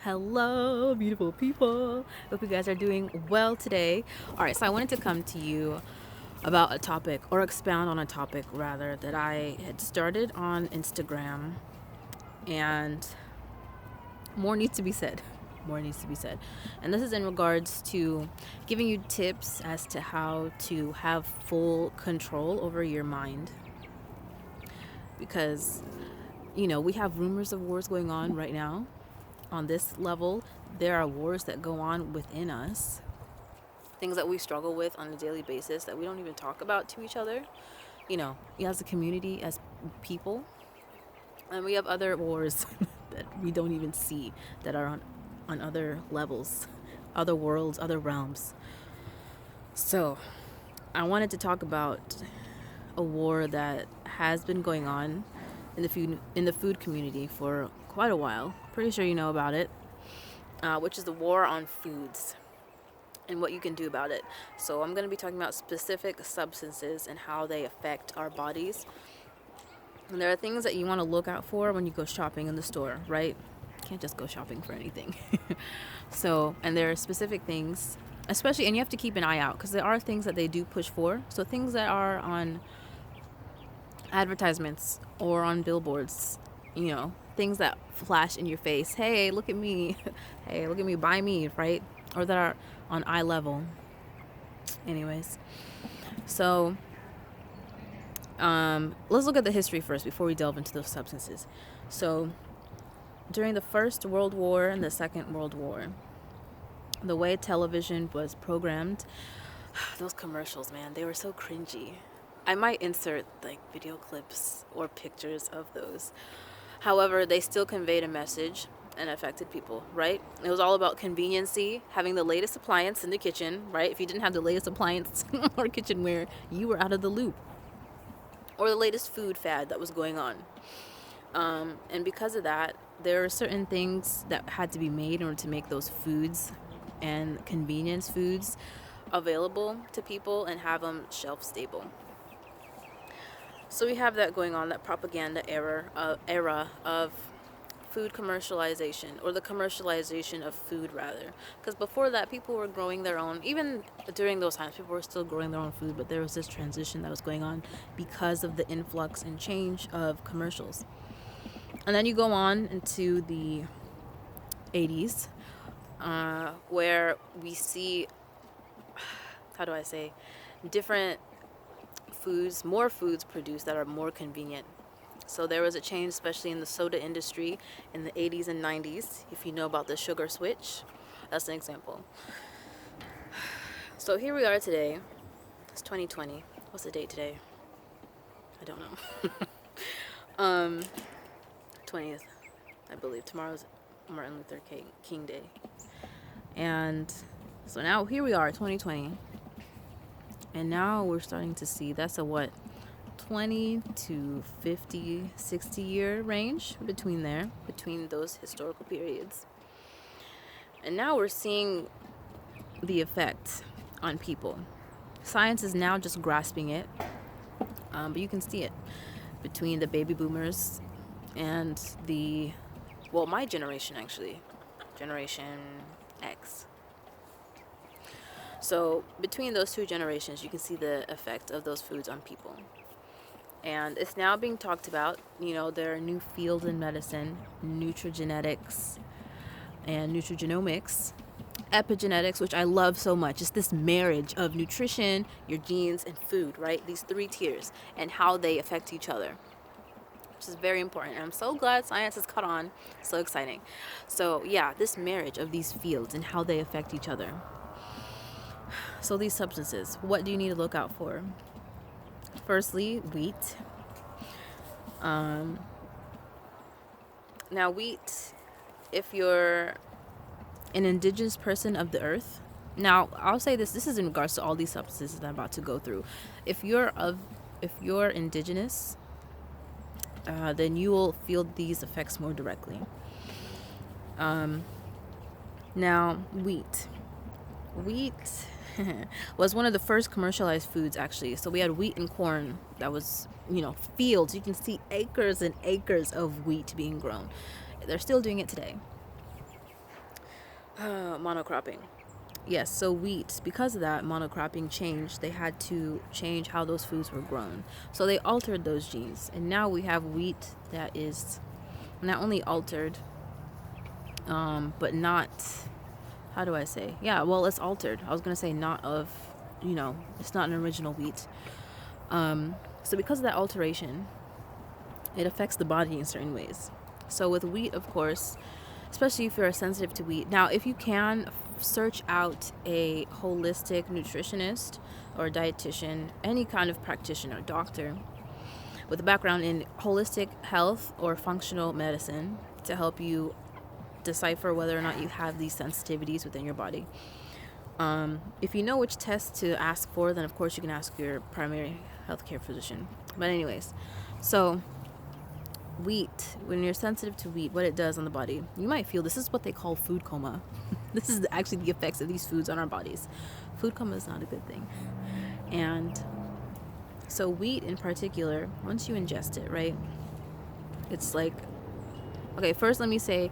Hello, beautiful people. Hope you guys are doing well today. All right, so I wanted to come to you about a topic, or expound on a topic rather, that I had started on Instagram, and more needs to be said. More needs to be said. And this is in regards to giving you tips as to how to have full control over your mind. Because, we have rumors of wars going on right now. On this level, there are wars that go on within us, things that we struggle with on a daily basis that we don't even talk about to each other, as a community, as people. And we have other wars that we don't even see, that are on other levels, other worlds, other realms. So I wanted to talk about a war that has been going on in the food community for quite a while. Pretty sure you know about it, which is the war on foods and what you can do about it. So I'm going to be talking about specific substances and how they affect our bodies. And there are things that you want to look out for when you go shopping in the store, right? You can't just go shopping for anything. And there are specific things, especially, and you have to keep an eye out because there are things that they do push for. So things that are on advertisements or on billboards, things that flash in your face. Hey, look at me. Hey, look at me, buy me, right? Or that are on eye level. Anyways, so let's look at the history first before we delve into those substances. So during the First World War and the Second World War, the way television was programmed, those commercials, man, they were so cringy. I might insert video clips or pictures of those. However, they still conveyed a message and affected people, right? It was all about conveniency, having the latest appliance in the kitchen, right? If you didn't have the latest appliance or kitchenware, you were out of the loop. Or the latest food fad that was going on. And because of that, there are certain things that had to be made in order to make those foods and convenience foods available to people and have them shelf stable. So we have that going on, that propaganda era of food commercialization, or the commercialization of food rather. Because before that, people were growing their own. Even during those times, people were still growing their own food, but there was this transition that was going on because of the influx and change of commercials. And then you go on into the 80s, where we see, different foods, more foods produced that are more convenient. So there was a change, especially in the soda industry in the 80s and 90s. If you know about the sugar switch, that's an example. So here we are today. It's 2020. What's the date today? I don't know. 20th, I believe. Tomorrow's Martin Luther King Day. And so now here we are, 2020. And now we're starting to see, that's a 20 to 50, 60 year range between those historical periods. And now we're seeing the effect on people. Science is now just grasping it, but you can see it between the baby boomers and my generation, actually, Generation X. So between those two generations, you can see the effect of those foods on people. And it's now being talked about. There are new fields in medicine, nutrigenetics and nutrigenomics, epigenetics, which I love so much. It's this marriage of nutrition, your genes, and food, right? These three tiers and how they affect each other, which is very important. And I'm so glad science has caught on. So exciting. So yeah, this marriage of these fields and how they affect each other. So these substances, what do you need to look out for? Firstly, wheat. Now wheat, if you're an indigenous person of the earth, now I'll say this is in regards to all these substances that I'm about to go through. If you're indigenous, then you will feel these effects more directly. Now wheat was one of the first commercialized foods, actually. So we had wheat and corn that was, fields. You can see acres and acres of wheat being grown. They're still doing it today. Monocropping. Yes, so wheat, because of that monocropping changed, they had to change how those foods were grown. So they altered those genes. And now we have wheat that is not only altered, but not, how do I say? Yeah, well, it's altered. I was going to say not of, it's not an original wheat. So because of that alteration, it affects the body in certain ways. So with wheat, of course, especially if you're sensitive to wheat. Now, if you can, search out a holistic nutritionist or dietitian, any kind of practitioner, doctor, with a background in holistic health or functional medicine to help you decipher whether or not you have these sensitivities within your body. If you know which tests to ask for, then of course you can ask your primary healthcare physician. But anyways, so wheat, when you're sensitive to wheat, what it does on the body, you might feel, this is what they call food coma. This is actually the effects of these foods on our bodies. Food coma is not a good thing. And so wheat in particular, once you ingest it, right, it's like, okay, first let me say,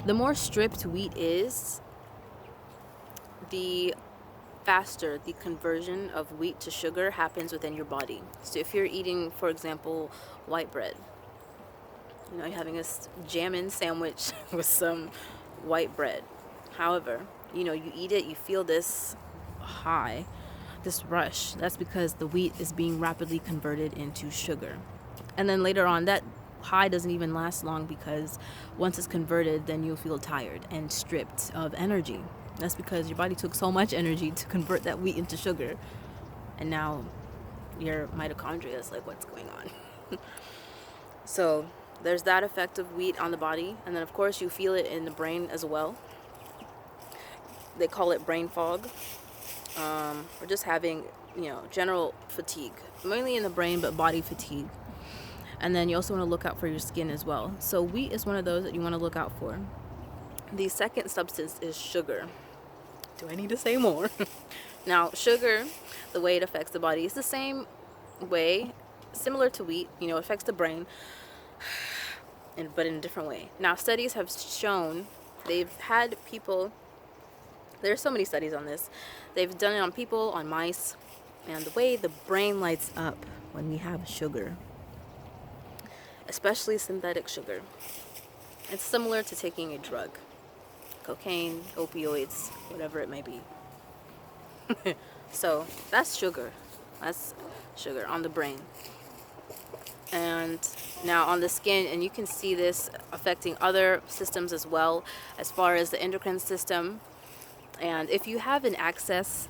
the more stripped wheat is, the faster the conversion of wheat to sugar happens within your body. So if you're eating, for example, white bread, you're having a jammin' sandwich with some white bread. However, you eat it, you feel this high, this rush. That's because the wheat is being rapidly converted into sugar. And then later on, that high doesn't even last long, because once it's converted, then you'll feel tired and stripped of energy. That's because your body took so much energy to convert that wheat into sugar. And now your mitochondria is like, what's going on? So there's that effect of wheat on the body. And then, of course, you feel it in the brain as well. They call it brain fog. Or just having, general fatigue. Mainly in the brain, but body fatigue. And then you also want to look out for your skin as well. So wheat is one of those that you want to look out for. The second substance is sugar. Do I need to say more? Now, sugar, the way it affects the body is the same way, similar to wheat. It affects the brain, but in a different way. Now, studies have shown, they've had people, there's so many studies on this. They've done it on people, on mice, and the way the brain lights up when we have sugar, especially synthetic sugar, it's similar to taking a drug. Cocaine, opioids, whatever it may be. So that's sugar. That's sugar on the brain. And now on the skin, and you can see this affecting other systems as well, as far as the endocrine system. And if you have an excess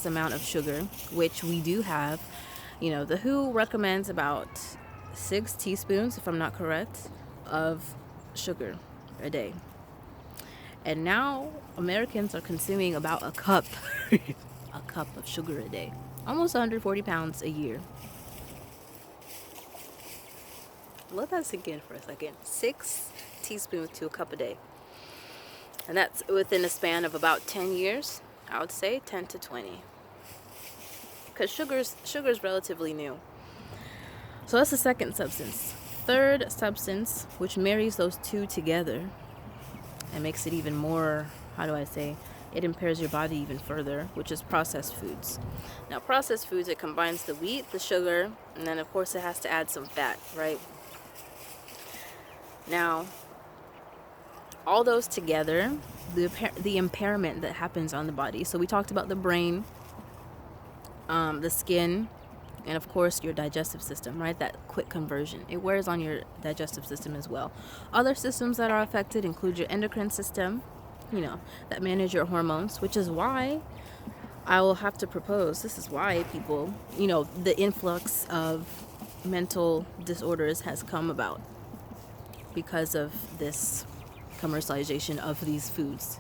amount of sugar, which we do have, the WHO recommends about 6 teaspoons, if I'm not correct, of sugar a day. And now Americans are consuming about a cup of sugar a day. Almost 140 pounds a year. Let that sink in for a second. 6 teaspoons to a cup a day. And that's within a span of about 10 years. I would say 10 to 20. Because sugar's relatively new. So that's the second substance. Third substance, which marries those two together and makes it even more, it impairs your body even further, which is processed foods. Now, processed foods, it combines the wheat, the sugar, and then of course it has to add some fat, right? Now, all those together, the impairment that happens on the body. So we talked about the brain, the skin, and of course your digestive system, right? That quick conversion. It wears on your digestive system as well. Other systems that are affected include your endocrine system, that manage your hormones, which is why I will have to propose, this is why people, the influx of mental disorders has come about because of this commercialization of these foods.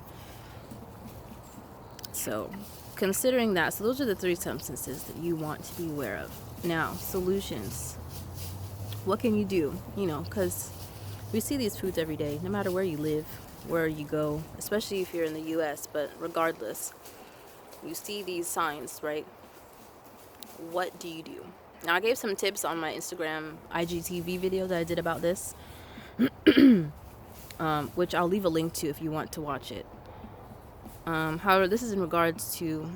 So considering that, so those are the 3 substances that you want to be aware of. Now, solutions. What can you do? Because we see these foods every day, no matter where you live, where you go, especially if you're in the U.S., but regardless, you see these signs, right? What do you do? Now, I gave some tips on my Instagram IGTV video that I did about this, which I'll leave a link to if you want to watch it. However, this is in regards to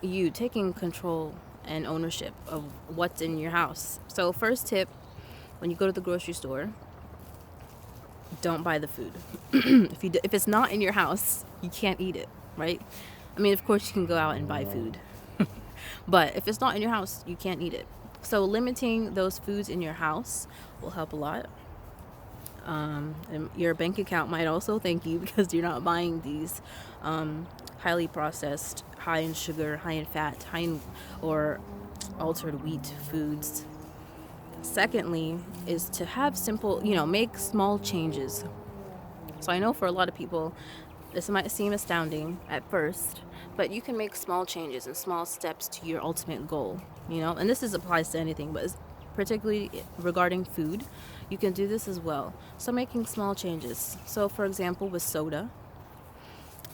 you taking control and ownership of what's in your house. So first tip, when you go to the grocery store, don't buy the food. If it's not in your house, you can't eat it, right? I mean, of course you can go out and buy food, but if it's not in your house, you can't eat it. So limiting those foods in your house will help a lot. And your bank account might also thank you because you're not buying these highly processed, high in sugar, high in fat, high in or altered wheat foods. Secondly, is to have simple, make small changes. So I know for a lot of people, this might seem astounding at first, but you can make small changes and small steps to your ultimate goal, and this applies to anything, but particularly regarding food, you can do this as well. So making small changes. So for example, with soda,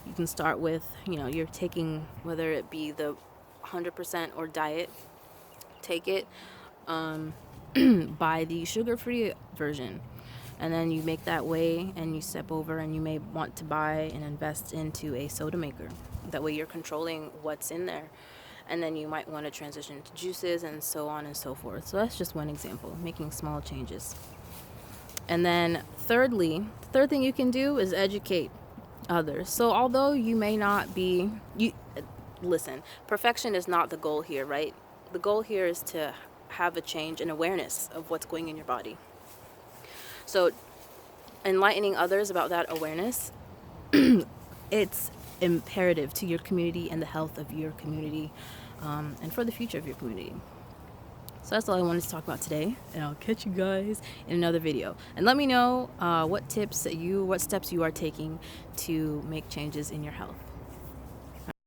you can start with, you're taking, whether it be the 100% or diet, take it, buy the sugar-free version. And then you make that way and you step over and you may want to buy and invest into a soda maker. That way you're controlling what's in there. And then you might want to transition to juices and so on and so forth. So that's just one example, making small changes. And then thirdly, the third thing you can do is educate others. So although you may not be, listen, perfection is not the goal here, right? The goal here is to have a change and awareness of what's going in your body. So enlightening others about that awareness, it's imperative to your community and the health of your community, and for the future of your community. So that's all I wanted to talk about today, and I'll catch you guys in another video. And let me know what steps you are taking to make changes in your health.